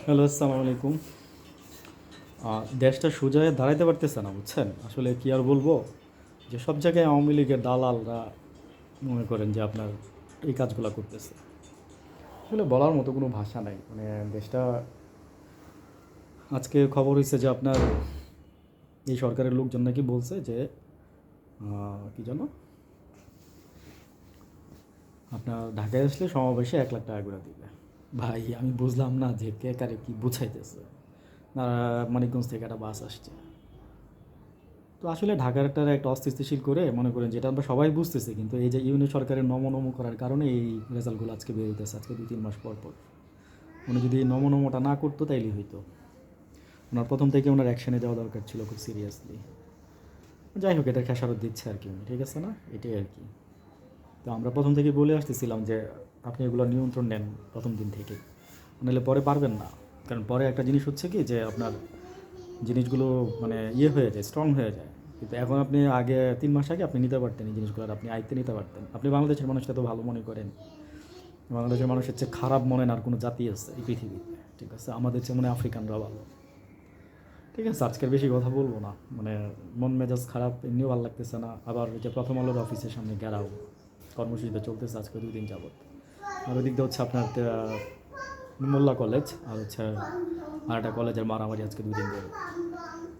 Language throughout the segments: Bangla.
হ্যালো, আসসালামু আলাইকুম। দেশটা সোজা হয়ে দাঁড়াইতে পারতেছে না, বুঝছেন? আসলে কি আর বলবো, যে সব জায়গায় আওয়ামী লীগের দালালরা মনে করেন যে আপনার এই কাজগুলো করতেছে। আসলে বলার মতো কোনো ভাষা নাই, মানে দেশটা আজকে খবর হয়েছে যে আপনার এই সরকারের লোকজন নাকি বলছে যে কি জানো, আপনার ঢাকায় আসলে সমাবেশে 1 লাখ টাকা করে দিবে। ভাই আমি বুঝলাম না যে কে কারে কি বুঝাইতেছে। না, মানিকগঞ্জ থেকে একটা বাস আসছে। তো আসলে ঢাকারটার একটা অস্থিতিশীল করে মনে করেন, যেটা আমরা সবাই বুঝতেছি, কিন্তু এই যে ইউনি সরকারের নমো করার কারণে এই রেজাল্টগুলো আজকে বের হইতেছে, আজকে 2-3 মাস পর পর। উনি যদি নমোটা না করতো তাইলেই হইতো। ওনার প্রথম থেকে ওনার অ্যাকশনে যাওয়া দরকার ছিল খুব সিরিয়াসলি। যাই হোক, এটা খেসারত দিচ্ছে আর কি উনি, ঠিক আছে না? এটাই আর কি। তো আমরা প্রথম থেকে বলে আসতেছিলাম যে আপনি এগুলো নিয়ন্ত্রণ নেন প্রথম দিন থেকে, নাহলে পরে পারবেন না। কারণ পরে একটা জিনিস হচ্ছে কি, যে আপনার জিনিসগুলো মানে হয়ে যায়, স্ট্রং হয়ে যায়। কিন্তু এখন আপনি আগে 3 মাস আগে আপনি নিতে পারতেন এই জিনিসগুলো, আর আপনি আয়ত্তে নিতে পারতেন। আপনি বাংলাদেশের মানুষটা তো ভালো মনে করেন, বাংলাদেশের মানুষের চেয়ে খারাপ মনে আর কোনো জাতি আছে এই পৃথিবীতে? ঠিক আছে, আমাদের চেয়ে মনে হয় আফ্রিকানরা ভালো। ঠিক আছে, আজকের বেশি কথা বলবো না, মানে মন মেজাজ খারাপ, এমনিও ভালো লাগতেছে না। আবার ওই যে প্রথম আলোর অফিসের সামনে ঘেরাও কর্মসূচিটা চলতেছে আজকে 2 দিন যাবত। আর ওই দিক দিয়ে হচ্ছে আপনার মোল্লা কলেজ, আর হচ্ছে আর একটা কলেজের মারামারি আজকে 2 দিন ধরে।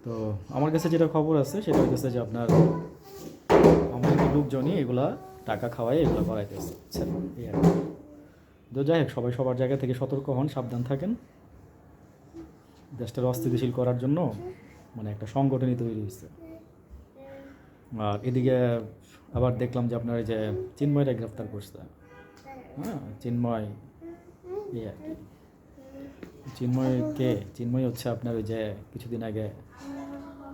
তো আমার কাছে যেটা খবর আছে সেটা হচ্ছে যে আপনার আমাদের লোকজনই এগুলা টাকা খাওয়াই এগুলো করাইতেছে, বুঝছেন? এই আর কি। তো যাই হোক, সবাই সবার জায়গা থেকে সতর্ক হন, সাবধান থাকেন। দেশটাকে অস্থিতিশীল করার জন্য মানে একটা সংগঠনই তৈরি হয়েছে। আর এদিকে আবার দেখলাম যে আপনার এই যে চিন্ময়রা গ্রেফতার করছে। হ্যাঁ, চিন্ময়, এই আর কি। চিন্ময় হচ্ছে আপনার ওই যে কিছুদিন আগে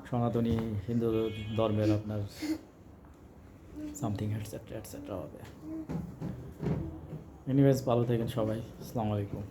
সনাতনী হিন্দু ধর্মের আপনার সামথিং এটসেট্রা এটসেট্রা হবে। এনিওয়েজ, ভালো থাকেন সবাই। আসসালামু আলাইকুম।